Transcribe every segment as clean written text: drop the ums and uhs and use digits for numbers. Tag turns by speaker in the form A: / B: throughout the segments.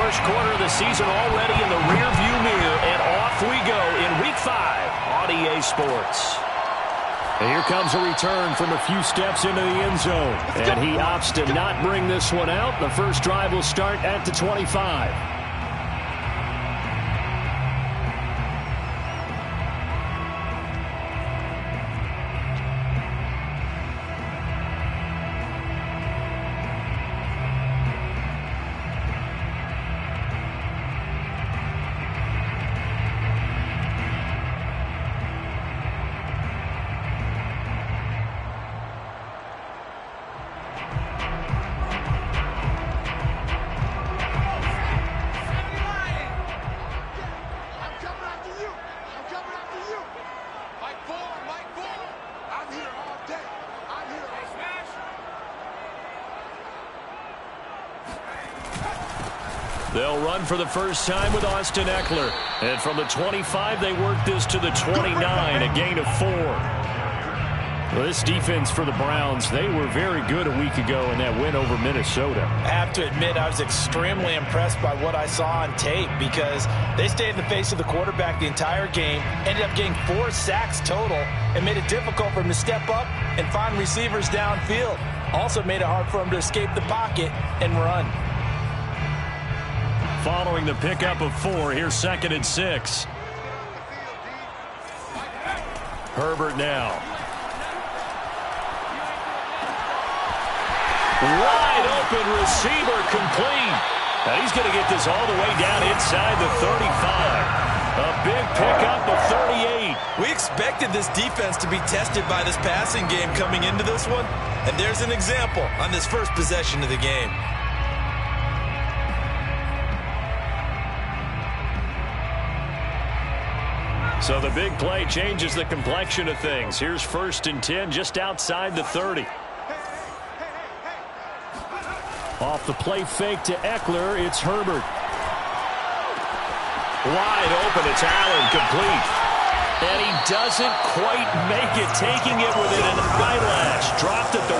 A: first quarter of the season already in the rearview mirror, and off we go in Week 5 on EA Sports.
B: And here comes a return from a few steps into the end zone. And he opts to not bring this one out. The first drive will start at the 25. They'll run for the first time with Austin Ekeler. And from the 25, they work this to the 29, a gain of 4. Well, this defense for the Browns, they were very good a week ago in that win over Minnesota.
C: I have to admit, I was extremely impressed by what I saw on tape because they stayed in the face of the quarterback the entire game, ended up getting 4 sacks total, and made it difficult for him to step up and find receivers downfield. Also made it hard for him to escape the pocket and run.
B: Following the pickup of 4, here's 2nd and 6. Herbert now. Wide open receiver complete. And he's going to get this all the way down inside the 35. A big pickup of 38.
D: We expected this defense to be tested by this passing game coming into this one. And there's an example on this first possession of the game.
B: So the big play changes the complexion of things. Here's 1st and 10 just outside the 30. Off the play fake to Ekeler, it's Herbert. Wide open, it's Allen, complete. And he doesn't quite make it, taking it within an eyelash. Dropped at the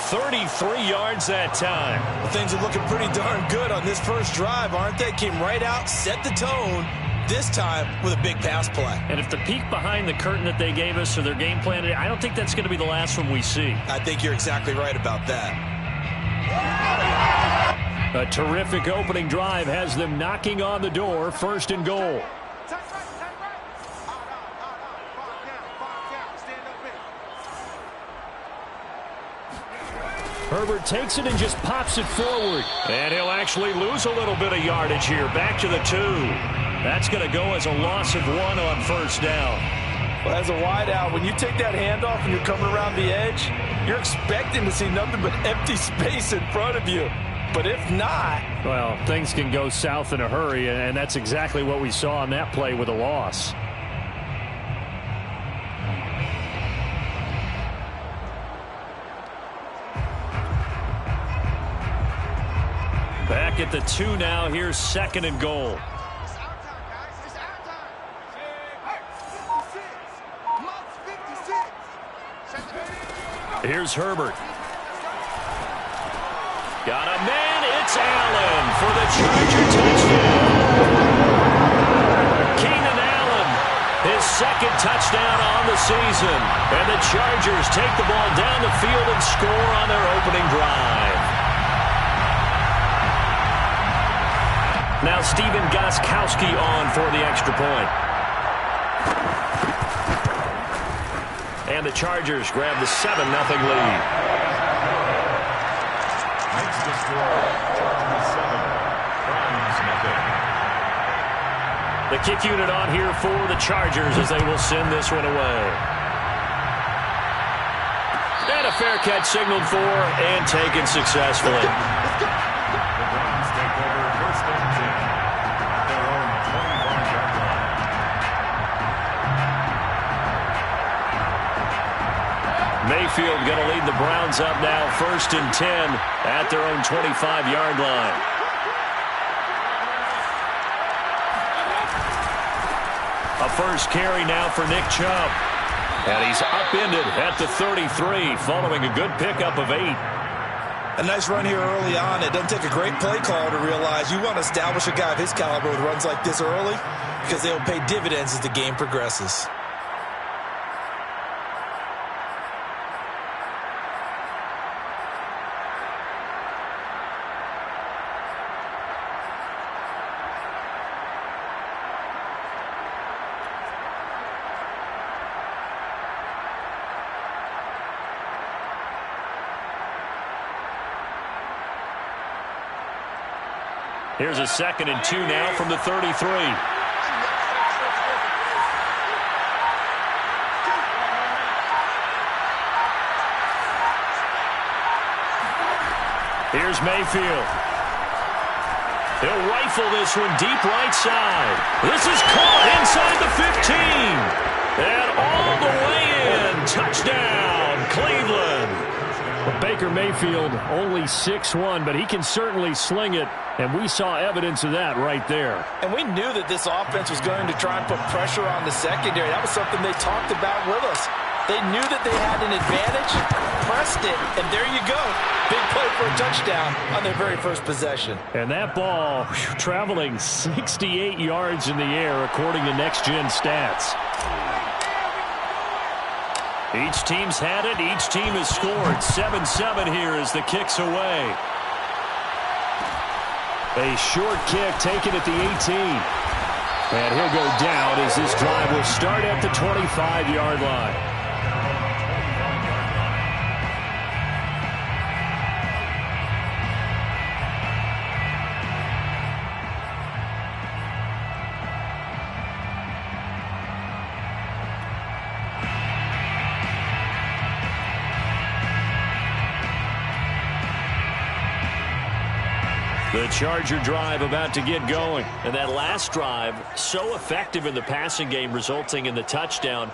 B: 1. 33 yards that time.
D: Well, things are looking pretty darn good on this first drive, aren't they? Came right out, set the tone. This time with a big pass play.
B: And if the peek behind the curtain that they gave us or their game plan, I don't think that's going to be the last one we see.
D: I think you're exactly right about that.
B: A terrific opening drive has them knocking on the door. 1st and goal. Herbert takes it and just pops it forward. And he'll actually lose a little bit of yardage here. Back to the 2. That's going to go as a loss of 1 on 1st down.
C: Well, as a wideout, when you take that handoff and you're coming around the edge, you're expecting to see nothing but empty space in front of you. But if not...
B: well, things can go south in a hurry, and that's exactly what we saw on that play with a loss. Back at the 2 now. Here's 2nd and goal. Here's Herbert. Got a man. It's Allen for the Charger touchdown. Keenan Allen, his 2nd touchdown on the season. And the Chargers take the ball down the field and score on their opening drive. Now Steven Gostkowski on for the extra point. And the Chargers grab the 7-0 lead.
E: Makes the score Chargers 7, Browns nothing.
B: The kick unit on here for the Chargers as they will send this one away. And a fair catch signaled for and taken successfully.
E: The Browns take over 1st and 10 at their own 21-yard line.
B: Mayfield going to lead the Browns up now, 1st and 10 at their own 25-yard line. A first carry now for Nick Chubb. And he's upended at the 33 following a good pickup of 8.
D: A nice run here early on. It doesn't take a great play caller to realize you want to establish a guy of his caliber with runs like this early because they will pay dividends as the game progresses.
B: Here's a 2nd and 2 now from the 33. Here's Mayfield. He'll rifle this one deep right side. This is caught inside the 15. And all the way in. Touchdown, Cleveland. Baker Mayfield only 6'1", but he can certainly sling it, and we saw evidence of that right there.
C: And we knew that this offense was going to try and put pressure on the secondary. That was something they talked about with us. They knew that they had an advantage, pressed it, and there you go. Big play for a touchdown on their very first possession.
B: And that ball traveling 68 yards in the air, according to Next Gen Stats. Each team's had it. Each team has scored. 7-7 here as the kick's away. A short kick taken at the 18. And he'll go down as this drive will start at the 25-yard line. The Charger drive about to get going. And that last drive, so effective in the passing game, resulting in the touchdown.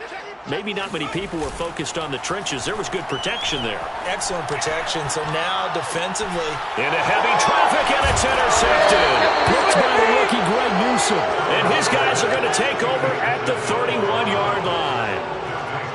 B: Maybe not many people were focused on the trenches. There was good protection there.
D: Excellent protection. So now defensively.
B: Into heavy traffic, and it's intercepted. Picked by the rookie Greg Newsome. And his guys are going to take over at the 31-yard line.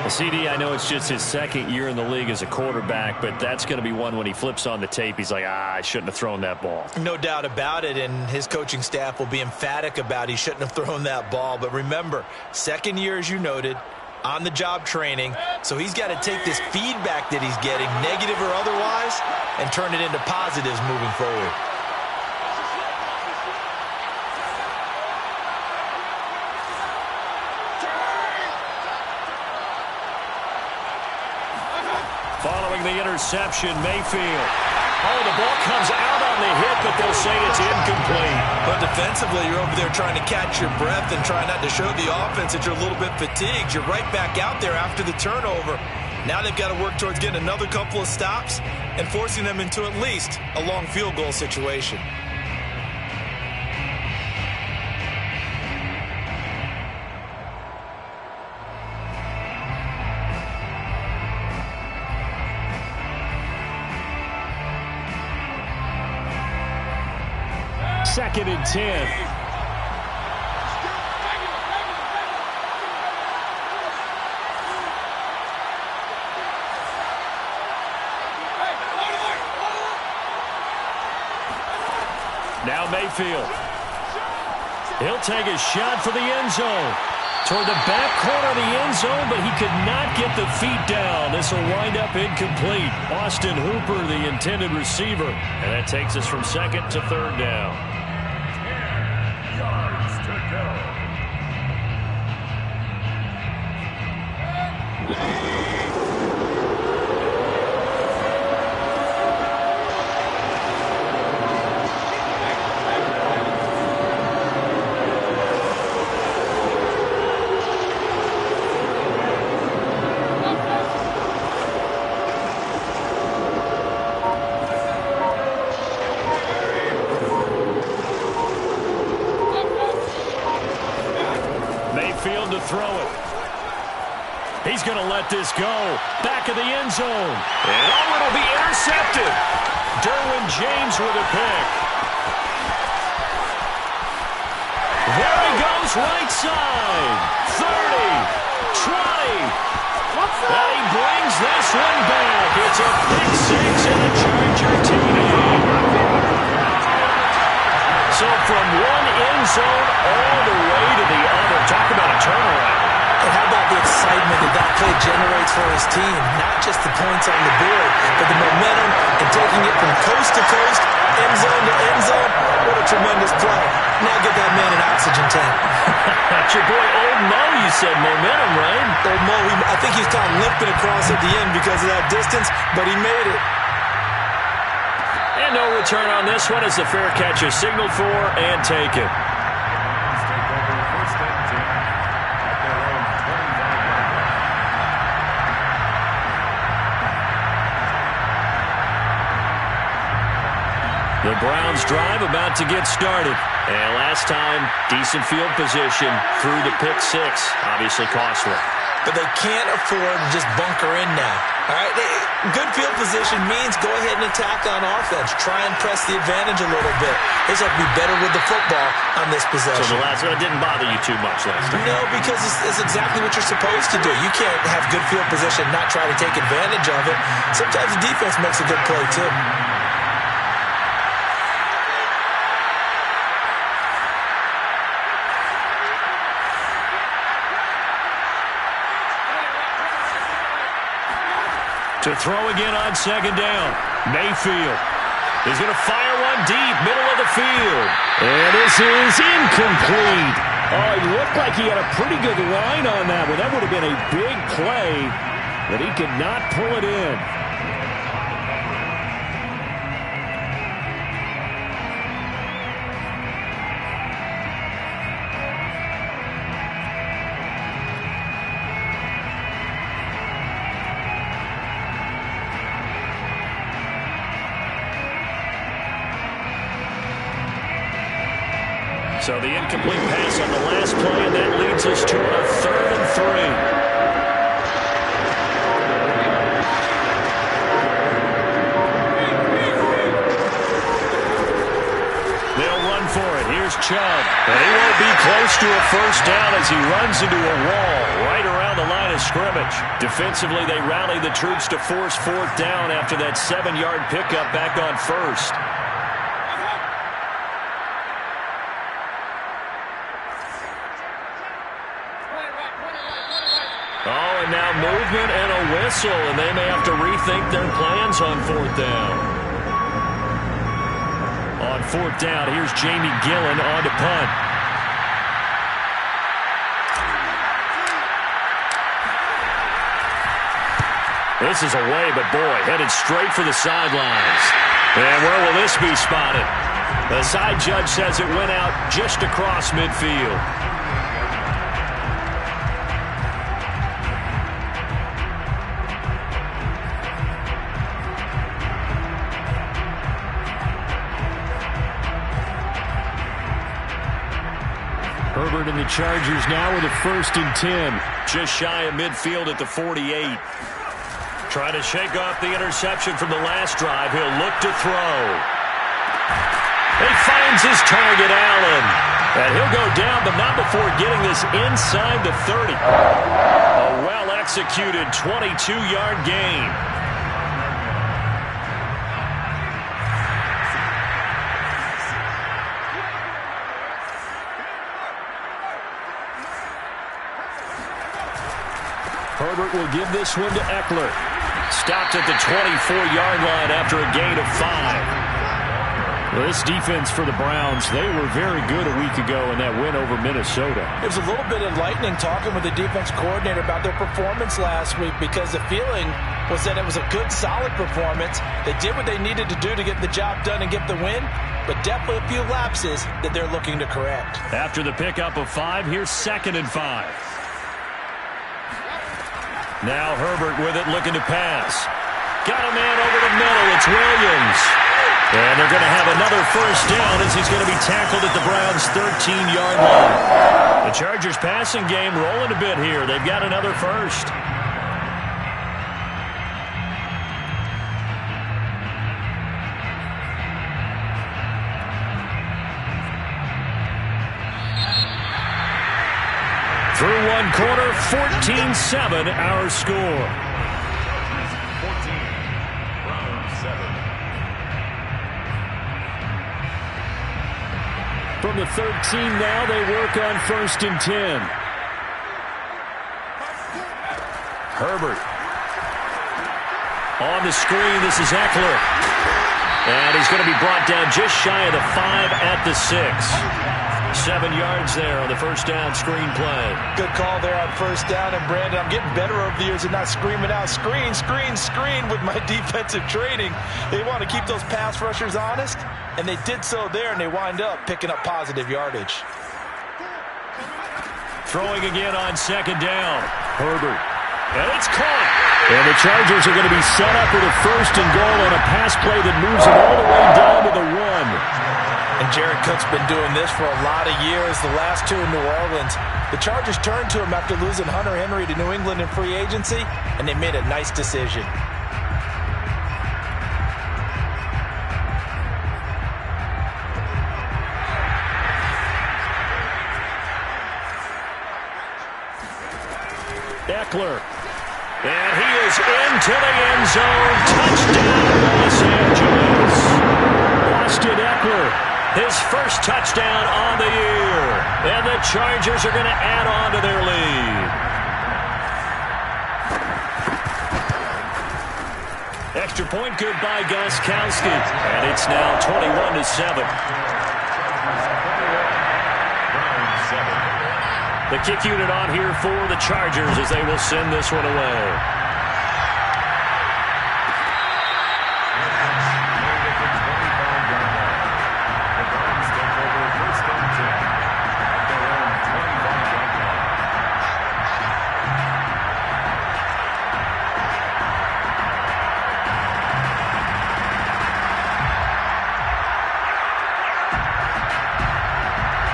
B: CD, I know it's just his 2nd year in the league as a quarterback, but that's going to be one when he flips on the tape, he's like, I shouldn't have thrown that ball.
D: No doubt about it, and his coaching staff will be emphatic about he shouldn't have thrown that ball. But remember, 2nd year, as you noted, on-the-job training, so he's got to take this feedback that he's getting, negative or otherwise, and turn it into positives moving forward.
B: Following the interception, Mayfield. Oh, the ball comes out on the hit, but they'll say it's incomplete.
D: But defensively, you're over there trying to catch your breath and try not to show the offense that you're a little bit fatigued. You're right back out there after the turnover. Now they've got to work towards getting another couple of stops and forcing them into at least a long field goal situation.
B: Second and 10. Now Mayfield. He'll take a shot for the end zone. Toward the back corner of the end zone, but he could not get the feet down. This will wind up incomplete. Austin Hooper, the intended receiver. And that takes us from 2nd to 3rd down.
E: 10 yards to go.
B: Mayfield to throw it. He's going to let this go. Back of the end zone. And oh, it'll be intercepted. Derwin James with a pick. Here he goes, right side. 30, 20. And he brings this one back. It's a pick six and a Charger TD. So from one end zone all the way to the other. Talk about a turnaround.
C: And how about the excitement that play generates for his team? Not just the points on the board, but the momentum and taking it from coast to coast, end zone to end zone. What a tremendous play. Now get that man an oxygen tank.
B: That's your boy Old Mo, you said. Momentum, right?
C: Old Mo, I think he's kind of limping across at the end because of that distance, but he made it.
B: And no return on this one as the fair catch is signaled for and taken. The Browns drive about to get started. And last time, decent field position through the pick six. Obviously costly.
C: But they can't afford to just bunker in now. All right, good field position means go ahead and attack on offense. Try and press the advantage a little bit. They just have to be better with the football on this possession.
B: So the last one didn't bother you too much last time?
C: No, because it's exactly what you're supposed to do. You can't have good field position and not try to take advantage of it. Sometimes the defense makes a good play, too.
B: To throw again on second down. Mayfield is going to fire one deep, middle of the field. And this is incomplete. Oh, he looked like he had a pretty good line on that one. That would have been a big play, but he could not pull it in. So the incomplete pass on the last play, and that leads us to a 3rd and 3. They'll run for it. Here's Chubb. And he won't be close to a first down as he runs into a wall right around the line of scrimmage. Defensively, they rally the troops to force 4th down after that 7-yard pickup back on first. Oh, and now movement and a whistle, and they may have to rethink their plans on 4th down. On 4th down, here's Jamie Gillen on to punt. This is away, but boy, headed straight for the sidelines. And where will this be spotted? The side judge says it went out just across midfield. Herbert and the Chargers now with a 1st and 10. Just shy of midfield at the 48. Trying to shake off the interception from the last drive. He'll look to throw. He finds his target, Allen. And he'll go down, but not before getting this inside the 30. A well-executed 22-yard gain. Herbert will give this one to Eckler. Stopped at the 24-yard line after a gain of 5. Well, this defense for the Browns, they were very good a week ago in that win over Minnesota.
C: It was a little bit enlightening talking with the defense coordinator about their performance last week because the feeling was that it was a good, solid performance. They did what they needed to do to get the job done and get the win, but definitely a few lapses that they're looking to correct.
B: After the pickup of 5, here's 2nd and 5. Now Herbert with it, looking to pass. Got a man over the middle. It's Williams. And they're going to have another first down as he's going to be tackled at the Browns' 13-yard line. The Chargers passing game rolling a bit here. They've got another first. Through one quarter, 14-7 our score.
E: 14, Browns 7.
B: From the 13 now, they work on 1st and 10. Herbert. On the screen, this is Eckler. And he's going to be brought down just shy of the 5 at the 6. 7 yards there on the first down screen play.
C: Good call there on first down. And, Brandon, I'm getting better over the years and not screaming out, screen, screen, screen with my defensive training. They want to keep those pass rushers honest, and they did so there, and they wind up picking up positive yardage.
B: Throwing again on 2nd down. Herbert. And it's caught. And the Chargers are going to be set up with a 1st and goal on a pass play that moves them all the way down to the 1.
C: And Jared Cook's been doing this for a lot of years, the last 2 in New Orleans. The Chargers turned to him after losing Hunter Henry to New England in free agency, and they made a nice decision.
B: Eckler. And he is into the end zone. Touchdown, Los Angeles. Austin Eckler, his first touchdown on the year. And the Chargers are going to add on to their lead. Extra point good by Gostkowski. And it's now 21-7. The kick unit on here for the Chargers as they will send this one away.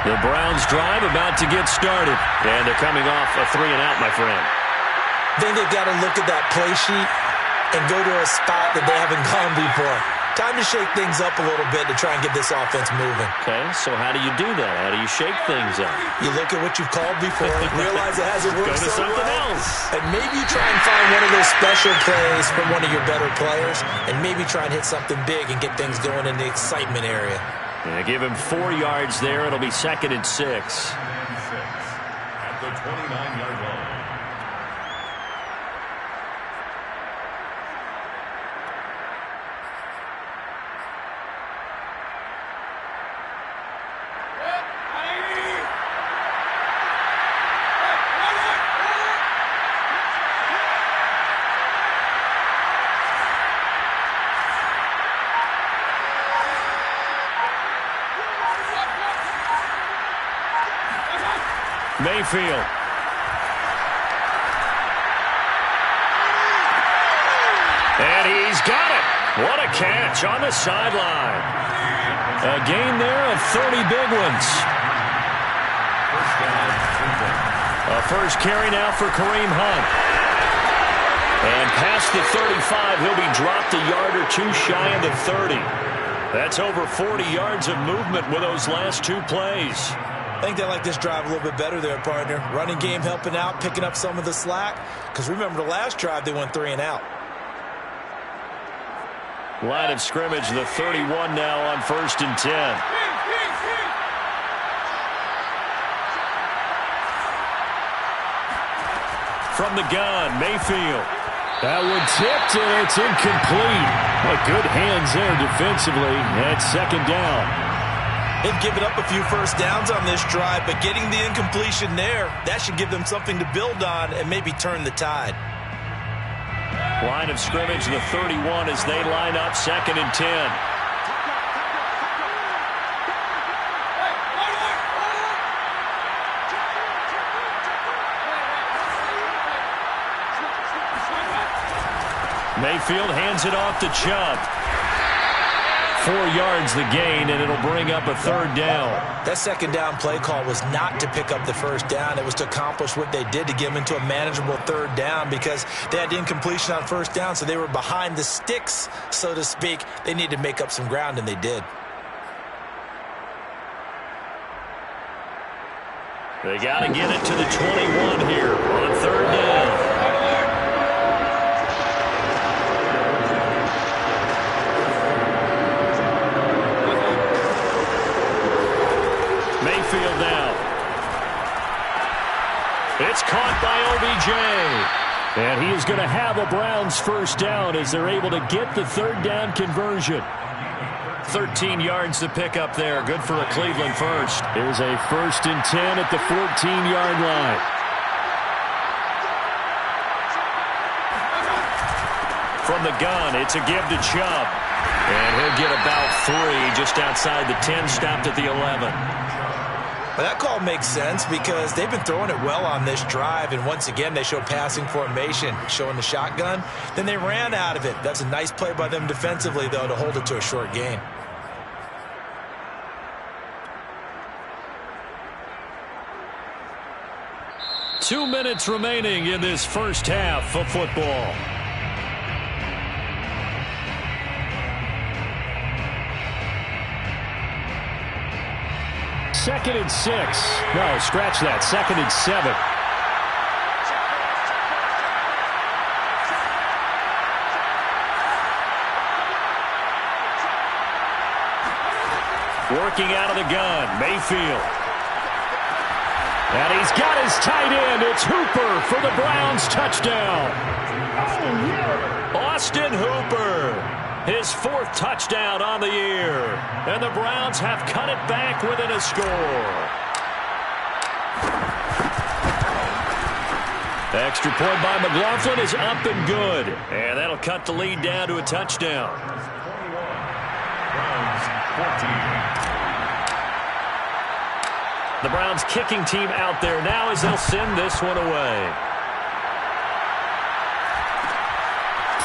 B: The Browns drive about to get started. And they're coming off a 3-and-out, my friend.
C: Then they've got to look at that play sheet and go to a spot that they haven't gone before. Time to shake things up a little bit to try and get this offense moving.
B: Okay, so how do you do that? How do you shake things up?
C: You look at what you've called before, realize it hasn't worked
B: Go to
C: so
B: something
C: well,
B: else.
C: and maybe you try and find one of those special plays from one of your better players, and maybe try and hit something big and get things going in the excitement area.
B: Yeah, give him 4 yards there. It'll be 2nd and 6.
E: At the 29-yard line.
B: Mayfield. And he's got it. What a catch on the sideline. A gain there of 30 big ones. A first carry now for Kareem Hunt. And past the 35, he'll be dropped a yard or two shy of the 30. That's over 40 yards of movement with those last 2 plays.
C: I think they like this drive a little bit better there, partner. Running game helping out, picking up some of the slack. Because remember the last drive, they went 3-and-out.
B: Line of scrimmage, the 31 now on 1st and 10. From the gun, Mayfield. That one tipped, and it's incomplete. But good hands there defensively at 2nd down.
C: They've given up a few first downs on this drive, but getting the incompletion there, that should give them something to build on and maybe turn the tide.
B: Line of scrimmage, the 31 as they line up 2nd and 10. Mayfield hands it off to Chubb. 4 yards the gain, and it'll bring up a 3rd down.
C: That 2nd down play call was not to pick up the first down. It was to accomplish what they did to get them into a manageable 3rd down because they had incompletion on 1st down, so they were behind the sticks, so to speak. They needed to make up some ground, and they did.
B: They got to get it to the 21 here on third down. Mayfield now. It's caught by OBJ. And he is going to have a Browns first down as they're able to get the third down conversion. 13 yards to pick up there. Good for a Cleveland first. Here's a 1st and 10 at the 14-yard line. From the gun, it's a give to Chubb. And he'll get about 3 just outside the 10, stopped at the 11.
C: Well, that call makes sense because they've been throwing it well on this drive, and once again they show passing formation, showing the shotgun. Then they ran out of it. That's a nice play by them defensively, though, to hold it to a short gain.
B: Two minutes remaining in this first half of football. Second and 6. No, scratch that. 2nd and 7. Working out of the gun, Mayfield. And he's got his tight end. It's Hooper for the Browns touchdown. Austin Hooper, his 4th touchdown on the year. And the Browns have cut it back within a score. The extra point by McLaughlin is up and good. And that'll cut the lead down to a touchdown.
E: Browns 14.
B: The Browns kicking team out there now as they'll send this one away.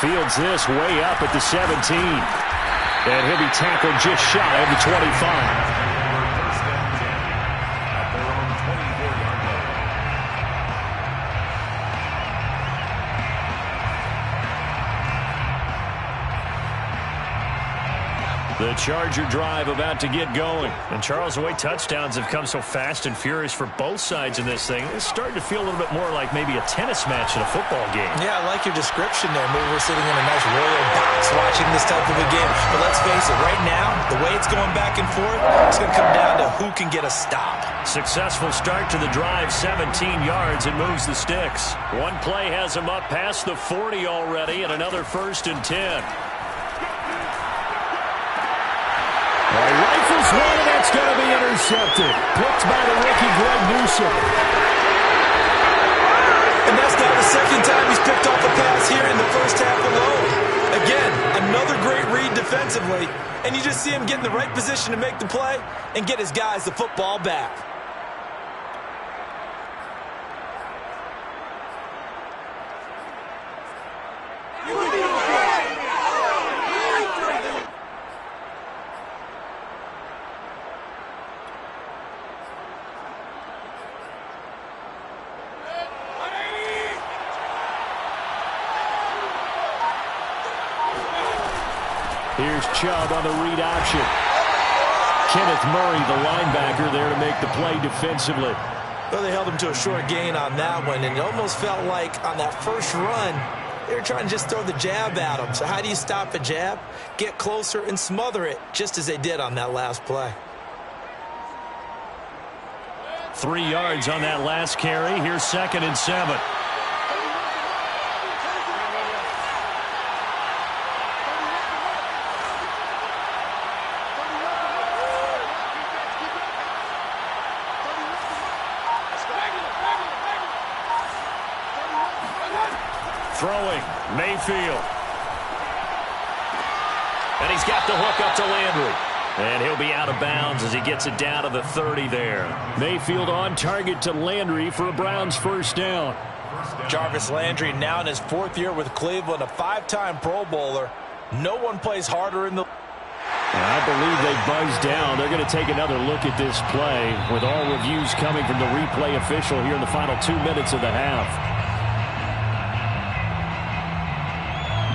B: Fields this way up at the 17. And he'll be tackled just shy of the 25.
E: First and 10 at their own 24-yard line.
B: The Charger drive about to get going. And Charles, the way touchdowns have come so fast and furious for both sides in this thing, it's starting to feel a little bit more like maybe a tennis match in a football game.
C: Yeah, I like your description there. Maybe we're sitting in a nice royal box watching this type of a game. But let's face it, right now, the way it's going back and forth, it's going to come down to who can get a stop.
B: Successful start to the drive, 17 yards, and moves the sticks. One play has him up past the 40 already, and another 1st and 10. Rifles one, and that's going to be intercepted. Picked by the rookie Greg Newsome.
C: And that's now the 2nd time he's picked off a pass here in the first half alone. Again, another great read defensively, and you just see him get in the right position to make the play and get his guys the football back.
B: Here's Chubb on the read option. Kenneth Murray, the linebacker, there to make the play defensively.
C: Well, they held him to a short gain on that one, and it almost felt like on that first run, they were trying to just throw the jab at him. So how do you stop a jab? Get closer and smother it, just as they did on that last play.
B: 3 yards on that last carry. Here's 2nd and 7. Throwing, Mayfield. And he's got the hook up to Landry. And he'll be out of bounds as he gets it down to the 30 there. Mayfield on target to Landry for a Browns first down.
C: Jarvis Landry now in his 4th year with Cleveland, a 5-time Pro Bowler. No one plays harder in the...
B: And I believe they buzzed down. They're going to take another look at this play with all reviews coming from the replay official here in the final 2 minutes of the half.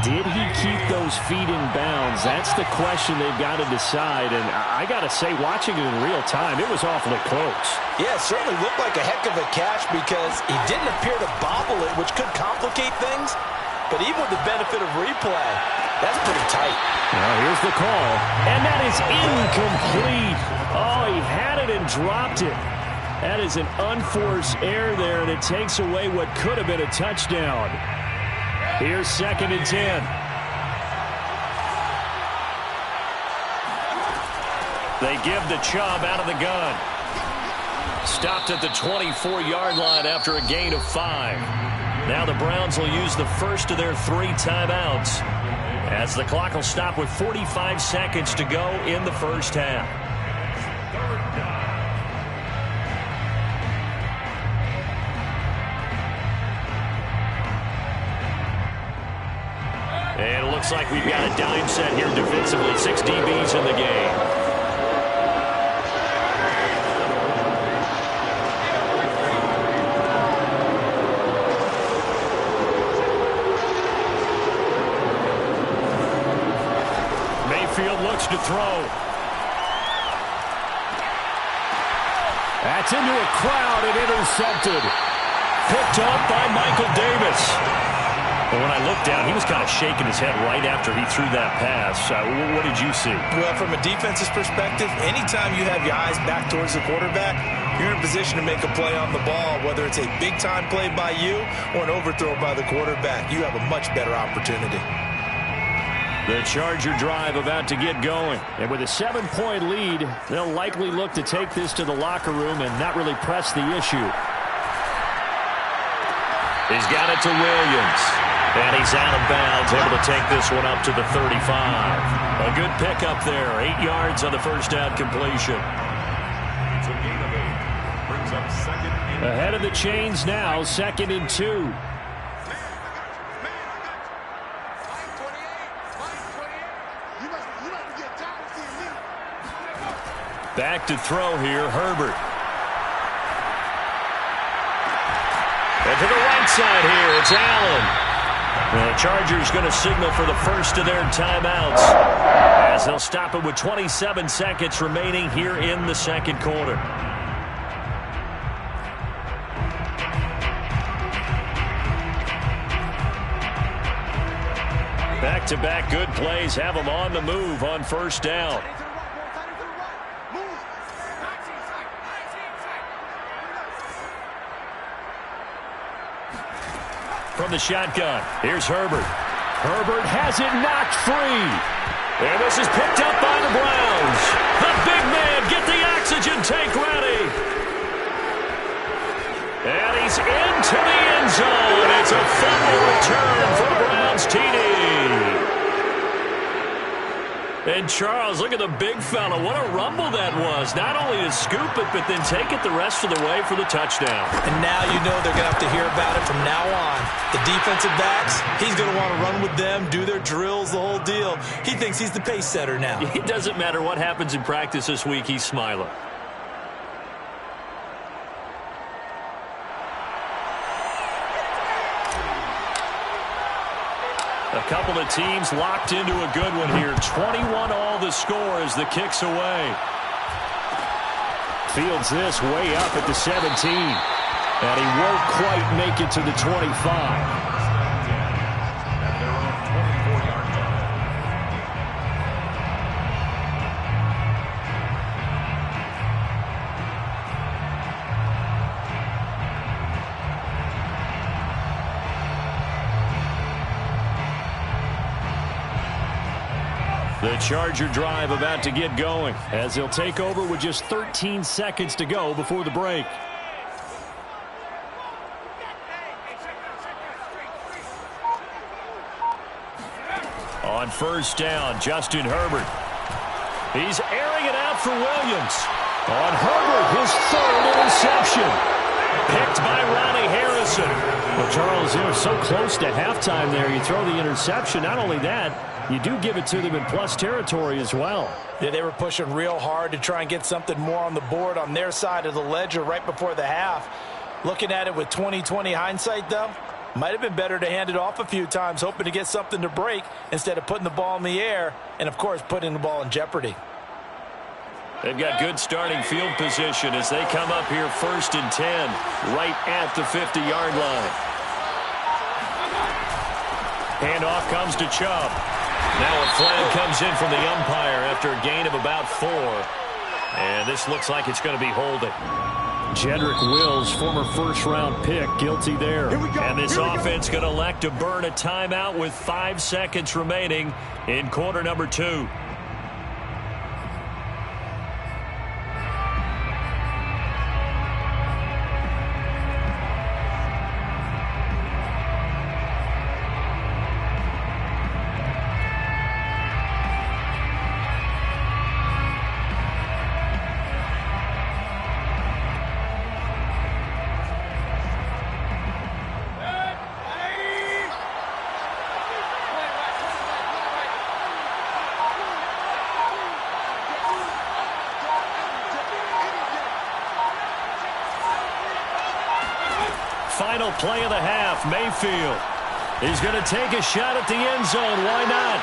B: Did he keep those feet in bounds? That's the question they've got to decide. And I got to say, watching it in real time, it was awfully close.
C: Yeah, it certainly looked like a heck of a catch because he didn't appear to bobble it, which could complicate things. But even with the benefit of replay, that's pretty tight.
B: Now here's the call. And that is incomplete. Oh, he had it and dropped it. That is an unforced error there, and it takes away what could have been a touchdown. Here's 2nd and 10. They give the Chubb out of the gun. Stopped at the 24-yard line after a gain of 5. Now the Browns will use the first of their 3 timeouts as the clock will stop with 45 seconds to go in the first half. And it looks like we've got a dime set here defensively. 6 DBs in the game. Mayfield looks to throw. That's into a crowd and intercepted. Picked up by Michael Davis. But when I looked down, he was kind of shaking his head right after he threw that pass. What did you see?
C: Well, from a defense's perspective, anytime you have your eyes back towards the quarterback, you're in a position to make a play on the ball, whether it's a big-time play by you or an overthrow by the quarterback. You have a much better opportunity.
B: The Charger drive about to get going. And with a 7-point lead, they'll likely look to take this to the locker room and not really press the issue. He's got it to Williams. And he's out of bounds, able to take this one up to the 35. A good pickup there. 8 yards on the first down completion.
E: It's a gain of 8. Brings up 2nd and 8.
B: Ahead of the chains now, 2nd and 2. Back to throw here, Herbert. And to the right side here, it's Allen. The Chargers going to signal for the first of their timeouts as they'll stop it with 27 seconds remaining here in the second quarter. Back-to-back good plays have them on the move on first down. From the shotgun, here's Herbert. Herbert has it knocked free. And this is picked up by the Browns. The big man, get the oxygen tank ready. And he's into the end zone. It's a fumble return for the Browns TD. And Charles, look at the big fella. What a rumble that was. Not only to scoop it, but then take it the rest of the way for the touchdown.
C: And now you know they're going to have to hear about it from now on. The defensive backs, he's going to want to run with them, do their drills, the whole deal. He thinks he's the pace setter now.
B: It doesn't matter what happens in practice this week, he's smiling. A couple of teams locked into a good one here. 21 all the score as the kick's away. Fields this way up at the 17. And he won't quite make it to the 25. The Charger drive about to get going as they'll take over with just 13 seconds to go before the break. On first down, Justin Herbert. He's airing it out for Williams. On Herbert, his third interception. Picked by Ronnie Harrison. Well, Charles, they were so close to halftime there. You throw the interception. Not only that, you do give it to them in plus territory as well.
C: Yeah, they were pushing real hard to try and get something more on the board on their side of the ledger right before the half. Looking at it with 20/20 hindsight, though, Might have been better to hand it off a few times, hoping to get something to break instead of putting the ball in the air and, of course, putting the ball in jeopardy.
B: They've got good starting field position as they come up here 1st and 10, right at the 50-yard line. Handoff comes to Chubb. Now a flag comes in from the umpire after a gain of about 4. And this looks like it's going to be holding. Jedrick Wills, former first-round pick, guilty there. And this offense going to elect to burn a timeout with 5 seconds remaining in quarter number 2. Final play of the half, Mayfield. He's going to take a shot at the end zone. Why not?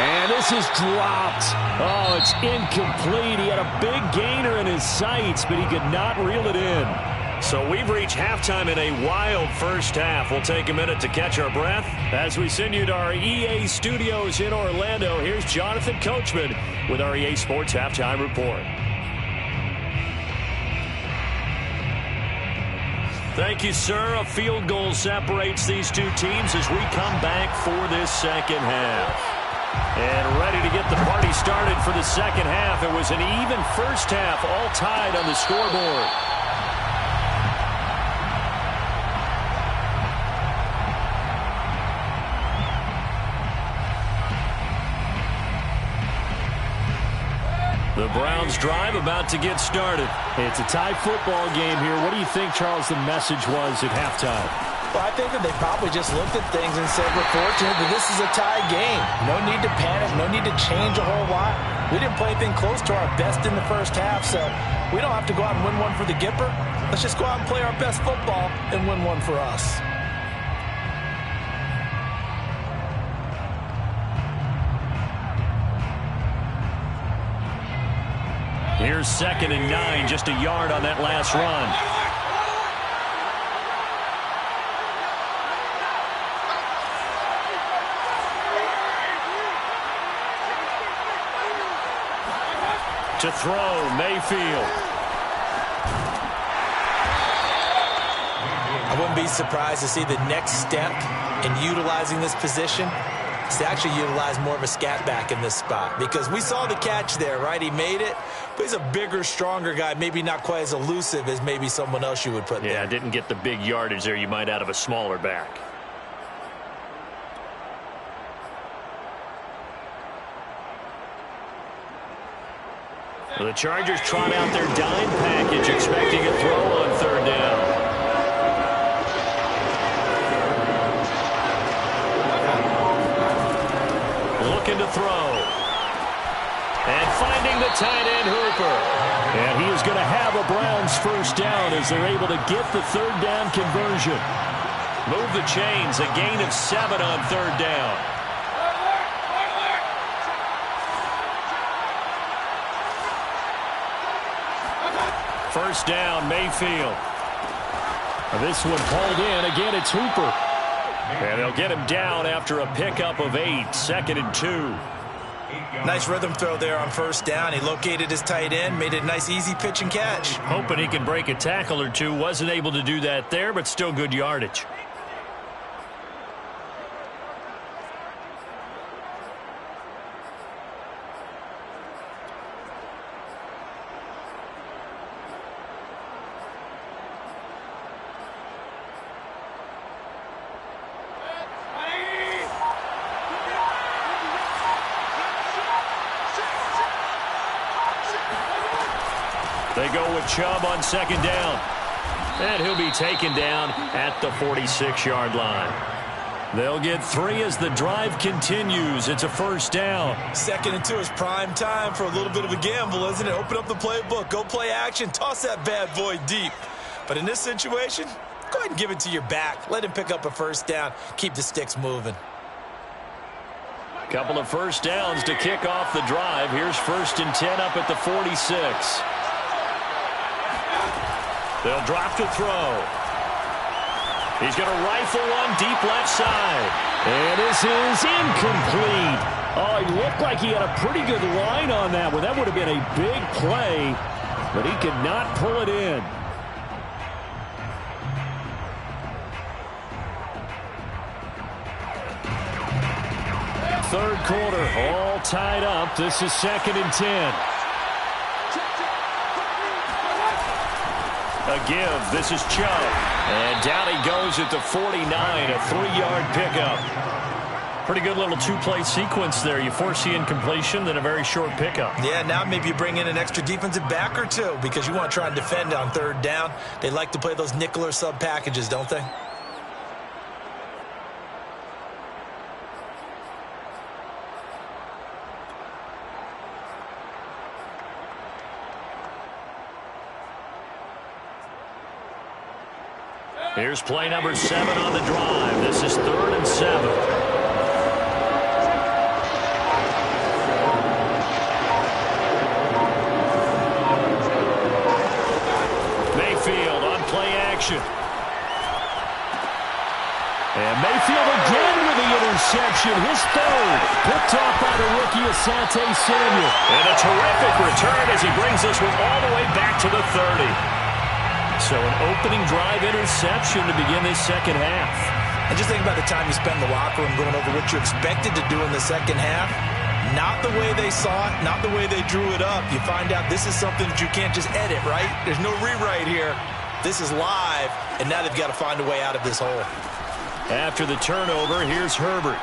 B: And this is dropped. Oh, it's incomplete. He had a big gainer in his sights, but he could not reel it in. So we've reached halftime in a wild first half. We'll take a minute to catch our breath as we send you to our EA studios in Orlando. Here's Jonathan Coachman with our EA Sports Halftime Report. Thank you, sir. A field goal separates these two teams as we come back for this second half. And ready to get the party started for the second half. It was an even first half, all tied on the scoreboard. The Browns drive about to get started. It's a tie football game here. What do you think, Charles, the message was at halftime?
C: Well, I think that they probably just looked at things and said, we're fortunate that this is a tie game. No need to panic. No need to change a whole lot. We didn't play anything close to our best in the first half, so we don't have to go out and win one for the Gipper. Let's just go out and play our best football and win one for us.
B: Here's 2nd and 9, just a yard on that last run. To throw, Mayfield.
C: I wouldn't be surprised to see the next step in utilizing this position is to actually utilize more of a scat back in this spot, because we saw the catch there, right? He made it, but he's a bigger, stronger guy, maybe not quite as elusive as maybe someone else you would put there.
B: Yeah, didn't get the big yardage there you might out of a smaller back. Well, the Chargers trot out their dime package, expecting a throw on 3rd down. Looking to throw. And finding the tight end, Hooper. And he is going to have a Browns first down as they're able to get the 3rd down conversion. Move the chains, a gain of 7 on 3rd down. First down, Mayfield. This one pulled in. Again, it's Hooper. And they'll get him down after a pickup of 8. 2nd and 2.
C: Nice rhythm throw there on 1st down. He located his tight end, made it a nice easy pitch and catch.
B: Hoping he can break a tackle or two. Wasn't able to do that there, but still good yardage. They go with Chubb on 2nd down. And he'll be taken down at the 46-yard line. They'll get 3 as the drive continues. It's a first down.
C: 2nd and 2 is prime time for a little bit of a gamble, isn't it? Open up the playbook. Go play action. Toss that bad boy deep. But in this situation,
D: go ahead and give it to your back. Let him pick up a first down. Keep the sticks moving.
B: Couple of first downs to kick off the drive. Here's 1st and 10 up at the 46. They'll drop to throw. He's going to rifle one deep left side. And this is incomplete. Oh, he looked like he had a pretty good line on that one. That would have been a big play, but he could not pull it in. Third quarter, all tied up. This is 2nd and 10. A give. This is Chubb. And down he goes at the 49, a 3-yard pickup. Pretty good little 2-play sequence there. You force the incompletion, then a very short pickup.
D: Yeah, now maybe you bring in an extra defensive back or two because you want to try and defend on 3rd down. They like to play those nickel or sub packages, don't they?
B: Here's play number 7 on the drive. This is 3rd and 7. Mayfield on play action. And Mayfield again with the interception. His 3rd. Picked off by the rookie Asante Samuel. And a terrific return as he brings this one all the way back to the 30. So an opening drive interception to begin this second half.
D: And just think about the time you spend in the locker room going over what you expected to do in the second half. Not the way they saw it, not the way they drew it up. You find out this is something that you can't just edit, right? There's no rewrite here. This is live, and now they've got to find a way out of this hole.
B: After the turnover, here's Herbert.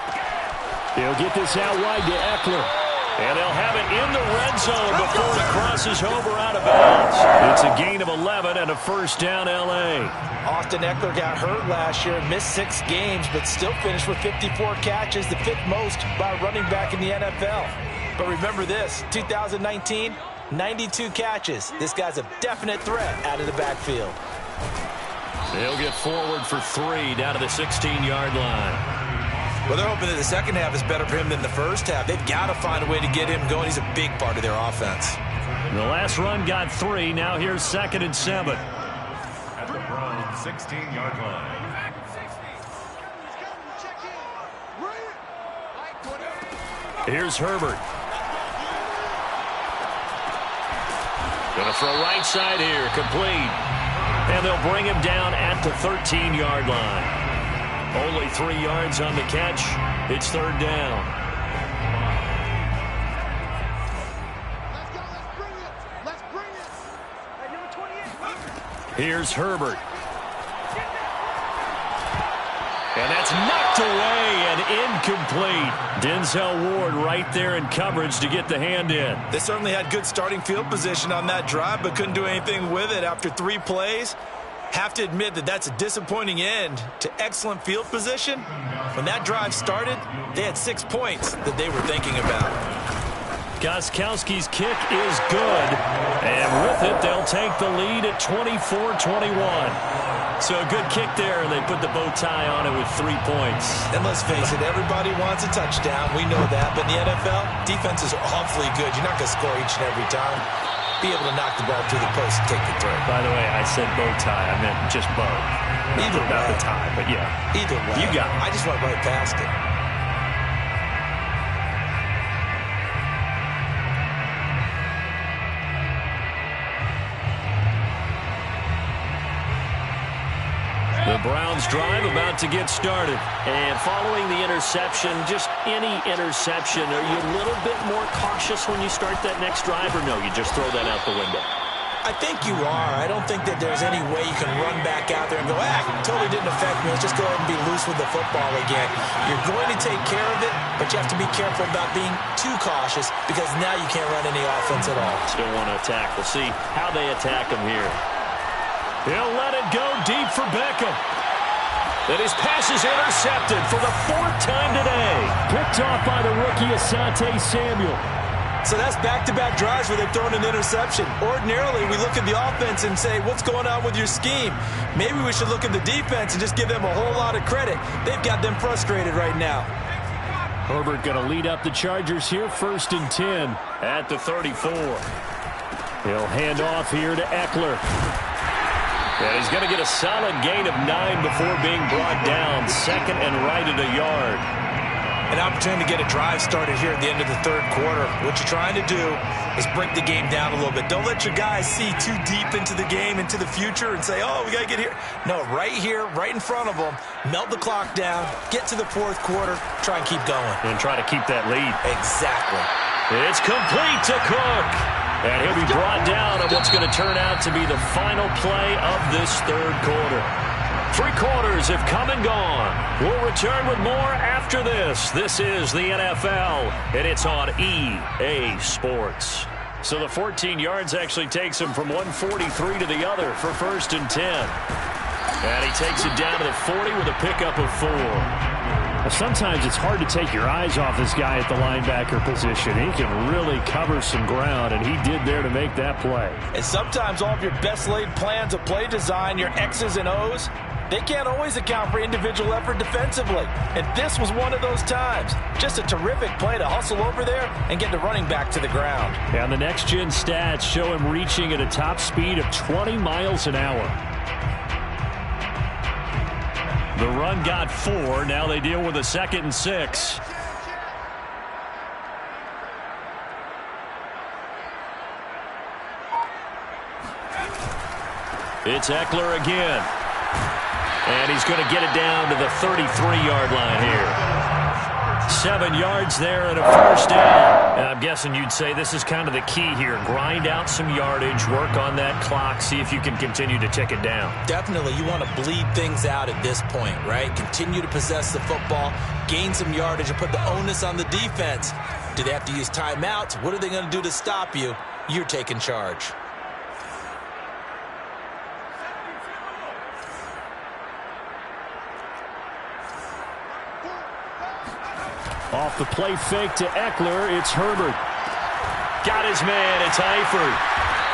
B: He'll get this out wide to Eckler. And they'll have it in the red zone before it crosses over out of bounds. It's a gain of 11 and a first down L.A.
D: Austin Eckler got hurt last year, missed 6 games, but still finished with 54 catches, the 5th most by a running back in the NFL. But remember this, 2019, 92 catches. This guy's a definite threat out of the backfield.
B: They'll get forward for 3 down to the 16-yard line.
D: Well, they're hoping that the second half is better for him than the first half. They've got to find a way to get him going. He's a big part of their offense.
B: The last run got 3. Now here's 2nd and 7.
E: At the Browns' 16-yard line.
B: Here's Herbert. Going to throw right side here. Complete. And they'll bring him down at the 13-yard line. Only 3 yards on the catch. It's 3rd down.
F: Let's bring it. Hey, number 28.
B: Here's Herbert. And that's knocked away and incomplete. Denzel Ward right there in coverage to get the hand in.
D: They certainly had good starting field position on that drive, but couldn't do anything with it after 3 plays. Have to admit that that's a disappointing end to excellent field position. When that drive started, they had 6 points that they were thinking about.
B: Gostkowski's kick is good. And with it, they'll take the lead at 24-21. So a good kick there, and they put the bow tie on it with 3 points.
D: And let's face it, everybody wants a touchdown. We know that. But in the NFL, defenses are awfully good. You're not going to score each and every time. Be able to knock the ball through the post and take the throw.
B: By the way, I said bow tie. I meant just bow.
D: Either
B: about
D: way.
B: the tie, but yeah.
D: Either way.
B: You got it.
D: I just went right past it.
B: The Browns drive about to get started.
A: And following the interception, just any interception, are you a little bit more cautious when you start that next drive, or no, you just throw that out the window?
D: I think you are. I don't think that there's any way you can run back out there and go, totally didn't affect me. Let's just go ahead and be loose with the football again. You're going to take care of it, but you have to be careful about being too cautious because now you can't run any offense at all.
A: Still want to attack. We'll see how they attack him here.
B: He'll let it go deep for Beckham.
A: And his pass is intercepted for the 4th time today.
B: Picked off by the rookie Asante Samuel.
C: So that's back-to-back drives where they've thrown an interception. Ordinarily, we look at the offense and say, what's going on with your scheme? Maybe we should look at the defense and just give them a whole lot of credit. They've got them frustrated right now.
B: Herbert going to lead up the Chargers here, 1st and 10 at the 34. He'll hand off here to Eckler. And he's going to get a solid gain of 9 before being brought down. 2nd and right at a yard.
C: An opportunity to get a drive started here at the end of the 3rd quarter. What you're trying to do is break the game down a little bit. Don't let your guys see too deep into the game, into the future, and say, oh, we got to get here. No, right here, right in front of them, melt the clock down, get to the 4th quarter, try and keep going.
B: And try to keep that lead.
C: Exactly.
B: It's complete to Cook. And he'll be brought down on what's going to turn out to be the final play of this 3rd quarter. 3 quarters have come and gone. We'll return with more after this. This is the NFL, and it's on EA Sports. So the 14 yards actually takes him from 143 to the other for 1st and 10. And he takes it down to the 40 with a pickup of 4. Well, sometimes it's hard to take your eyes off this guy at the linebacker position. He can really cover some ground, and he did there to make that play.
C: And sometimes all of your best laid plans of play design, your X's and O's, they can't always account for individual effort defensively. And this was one of those times. Just a terrific play to hustle over there and get the running back to the ground.
B: And the next-gen stats show him reaching at a top speed of 20 miles an hour. The run got 4. Now they deal with a 2nd and 6. It's Eckler again. And he's going to get it down to the 33-yard line here. 7 yards there and a 1st down. And I'm guessing you'd say this is kind of the key here. Grind out some yardage, work on that clock, see if you can continue to tick it down.
C: Definitely, you want to bleed things out at this point, right? Continue to possess the football, gain some yardage, and put the onus on the defense. Do they have to use timeouts? What are they going to do to stop you? You're taking charge.
B: Off the play fake to Eckler, it's Herbert. Got his man, it's Eifert.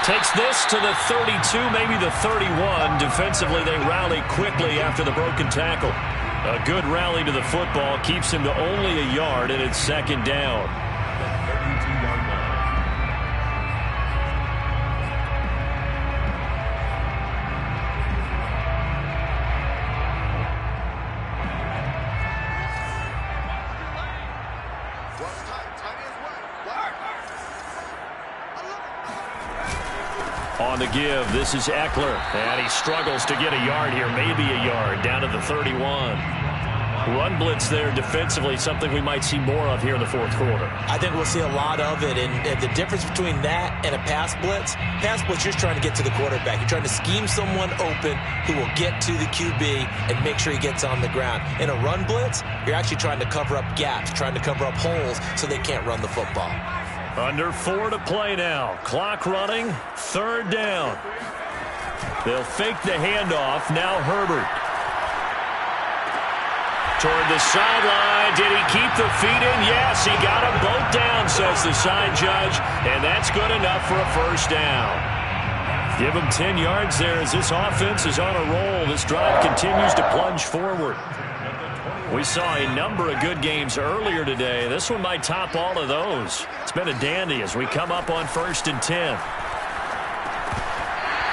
B: Takes this to the 32, maybe the 31. Defensively, they rally quickly after the broken tackle. A good rally to the football keeps him to only a yard, and it's 2nd down. On the give, this is Eckler. And he struggles to get a yard here, maybe a yard, down to the 31. Run blitz there defensively, something we might see more of here in the 4th quarter.
C: I think we'll see a lot of it, and the difference between that and a pass blitz, you're just trying to get to the quarterback. You're trying to scheme someone open who will get to the QB and make sure he gets on the ground. In a run blitz, you're actually trying to cover up gaps, trying to cover up holes so they can't run the football.
B: Under 4 to play now. Clock running, 3rd down. They'll fake the handoff. Now Herbert. Toward the sideline. Did he keep the feet in? Yes, he got them both down, says the side judge. And that's good enough for a 1st down. Give him 10 yards there as this offense is on a roll. This drive continues to plunge forward. We saw a number of good games earlier today. This one might top all of those. It's been a dandy as we come up on 1st and 10.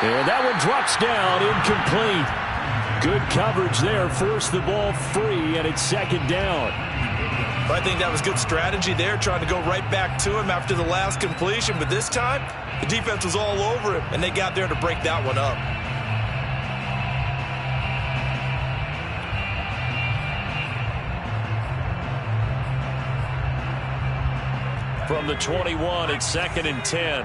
B: And that one drops down, incomplete. Good coverage there, forced the ball free, and it's 2nd down.
C: I think that was good strategy there, trying to go right back to him after the last completion. But this time, the defense was all over him, and they got there to break that one up.
B: From the 21, it's 2nd and 10.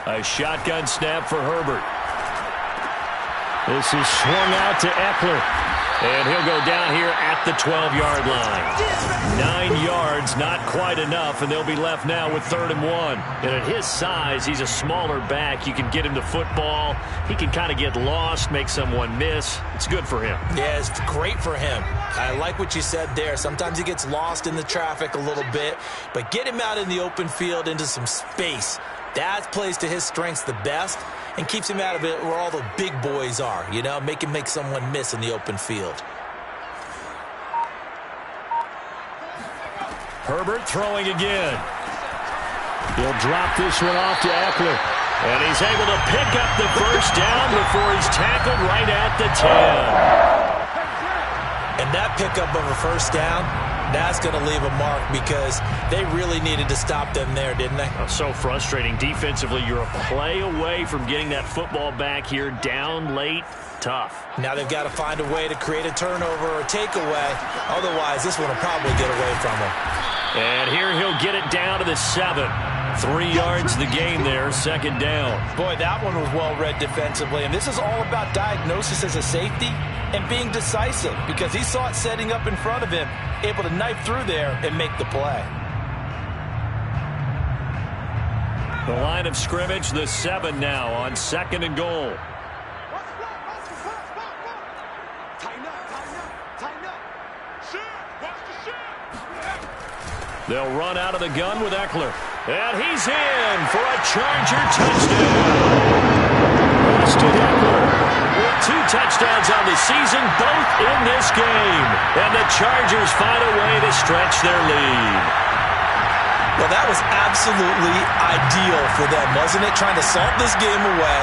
B: A shotgun snap for Herbert. This is swung out to Eckler. And he'll go down here at the 12-yard line. 9 yards yards, not quite enough, and they'll be left now with 3rd and 1.
A: And at his size, he's a smaller back. You can get him the football. He can kind of get lost, make someone miss. It's good for him.
D: Yeah, it's great for him. I like what you said there. Sometimes he gets lost in the traffic a little bit, but get him out in the open field into some space. That plays to his strengths the best and keeps him out of it where all the big boys are, you know, make him make someone miss in the open field.
B: Herbert throwing again. He'll drop this one off to Eckler.
A: And he's able to pick up the first down before he's tackled right at the 10.
D: And that pickup of a first down, that's going to leave a mark because they really needed to stop them there, didn't they?
A: Oh, so frustrating. Defensively, you're a play away from getting that football back here down late. Tough.
D: Now they've got to find a way to create a turnover or takeaway. Otherwise, this one will probably get away from them.
A: And here he'll get it down to the 7.
B: 3 yards the game there, 2nd down.
C: Boy, that one was well read defensively. And this is all about diagnosis as a safety and being decisive because he saw it setting up in front of him, able to knife through there and make the play.
B: The line of scrimmage, the 7 now on 2nd and goal. They'll run out of the gun with Eckler.
A: And he's in for a Charger touchdown.
B: Austin Eckler.
A: With 2 touchdowns on the season, both in this game. And the Chargers find a way to stretch their lead.
D: Well, that was absolutely ideal for them, wasn't it? Trying to salt this game away.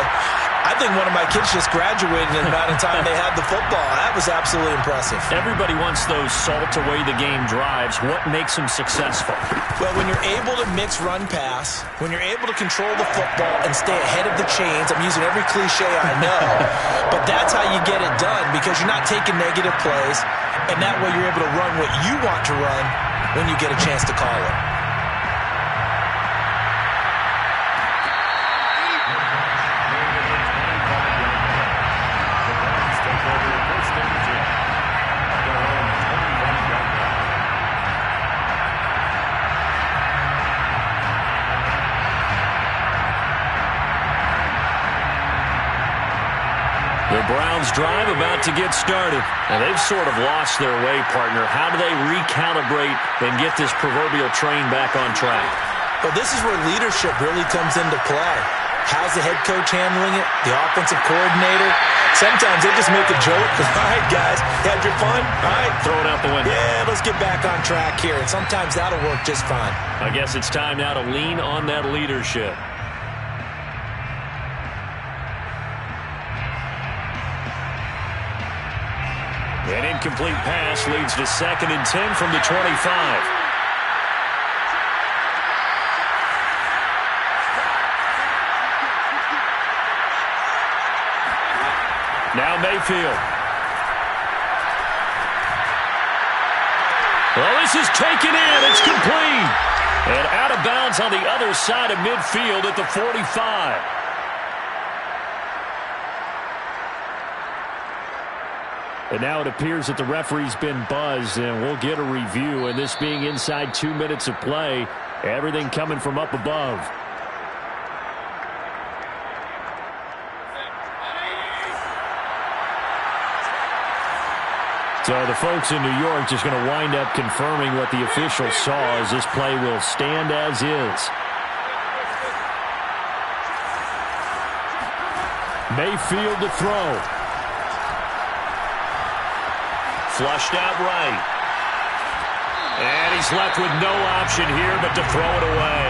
D: I think one of my kids just graduated in the amount of time they had the football. That was absolutely impressive.
A: Everybody wants those salt-away-the-game drives. What makes them successful?
D: Well, when you're able to mix run-pass, when you're able to control the football and stay ahead of the chains, I'm using every cliche I know, but that's how you get it done because you're not taking negative plays, and that way you're able to run what you want to run when you get a chance to call it.
B: The Browns drive about to get started.
A: And they've sort of lost their way, partner. How do they recalibrate and get this proverbial train back on track?
D: Well, this is where leadership really comes into play. How's the head coach handling it? The offensive coordinator? Sometimes they just make a joke. All right, guys, you had your fun? All right.
A: Throw it out the window.
D: Yeah, let's get back on track here. And sometimes that'll work just fine.
A: I guess it's time now to lean on that leadership.
B: An incomplete pass leads to 2nd and 10 from the 25. Now Mayfield.
A: Well, this is taken in. It's complete. And out of bounds on the other side of midfield at the 45.
B: And now it appears that the referee's been buzzed, and we'll get a review. And this being inside 2 minutes of play, everything coming from up above. So the folks in New York just going to wind up confirming what the official saw as this play will stand as is. Mayfield to throw.
A: Flushed out right. And he's left with no option here but to throw it away.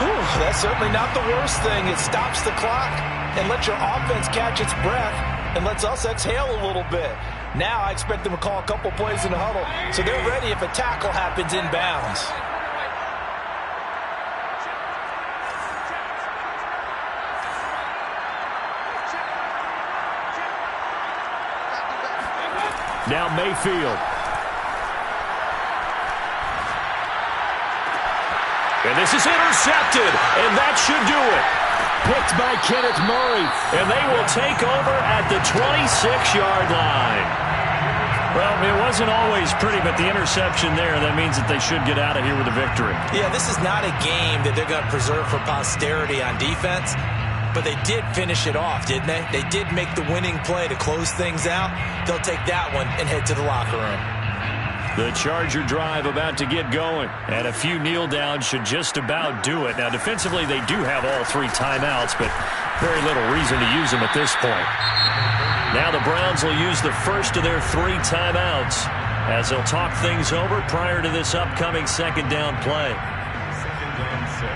C: Whew, that's certainly not the worst thing. It stops the clock and lets your offense catch its breath and lets us exhale a little bit. Now I expect them to call a couple plays in the huddle so they're ready if a tackle happens inbounds.
B: Now Mayfield.
A: And this is intercepted, and that should do it.
B: Picked by Kenneth Murray.
A: And they will take over at the 26-yard line.
B: Well, it wasn't always pretty, but the interception there, that means that they should get out of here with a victory.
D: Yeah, this is not a game that they're going to preserve for posterity on defense, but they did finish it off, didn't they? They did make the winning play to close things out. They'll take that one and head to the locker room.
B: The Charger drive about to get going, and a few kneel downs should just about do it. Now, defensively, they do have all 3 timeouts, but very little reason to use them at this point. Now the Browns will use the first of their 3 timeouts as they'll talk things over prior to this upcoming second down play.
E: Second down 6.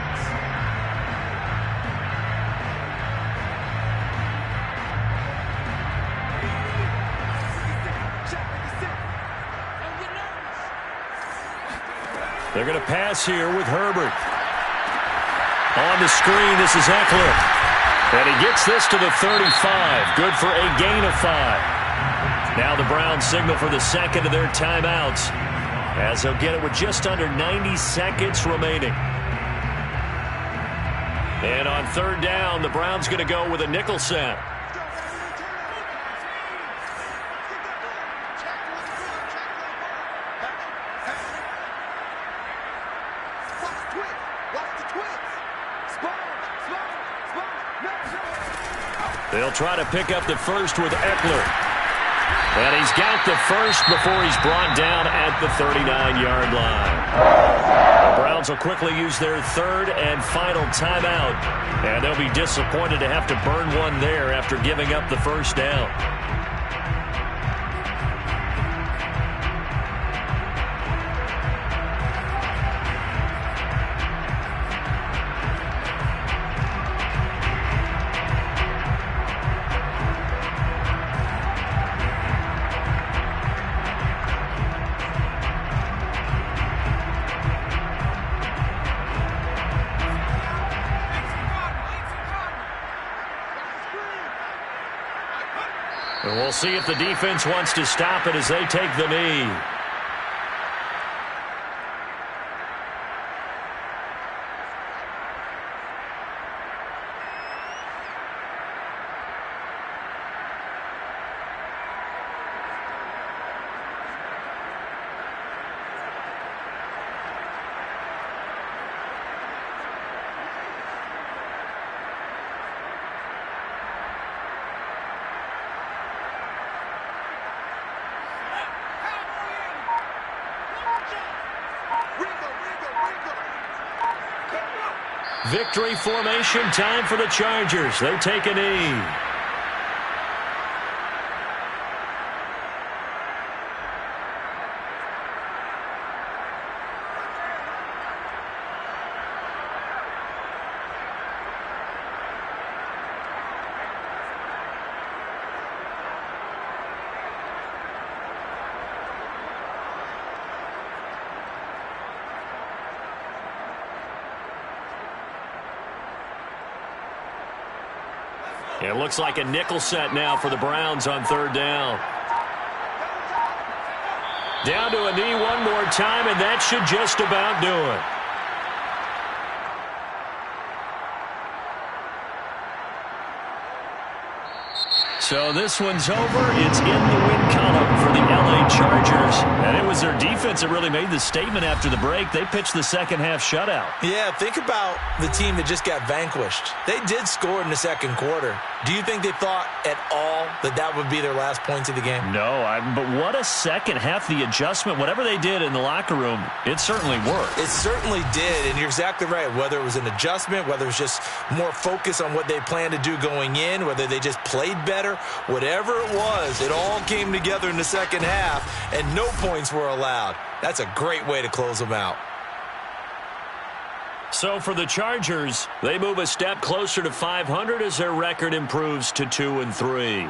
B: They're going to pass here with Herbert. On the screen, this is Eckler. And he gets this to the 35. Good for a gain of 5. Now the Browns signal for the second of their timeouts as they'll get it with just under 90 seconds remaining. And on third down, the Browns going to go with a nickel set. They'll try to pick up the first with Eckler. And he's got the first before he's brought down at the 39-yard line. The Browns will quickly use their third and final timeout. And they'll be disappointed to have to burn one there after giving up the first down. And we'll see if the defense wants to stop it as they take the knee. Victory formation, time for the Chargers. They take a knee. It looks like a nickel set now for the Browns on third down. Down to a knee one more time, and that should just about do it. So this one's over. It's in the win column for the LA Chargers. And it was their defense that really made the statement after the break. They pitched the second half shutout.
D: Yeah, think about the team that just got vanquished. They did score in the second quarter. Do you think they thought at all that that would be their last points of the game?
B: No, but what a second half. The adjustment, whatever they did in the locker room, it certainly worked.
D: It certainly did, and you're exactly right. Whether it was an adjustment, whether it was just more focus on what they planned to do going in, whether they just played better, whatever it was, it all came together in the second half, and no points were allowed. That's a great way to close them out.
B: So for the Chargers, they move a step closer to 500 as their record improves to 2-3.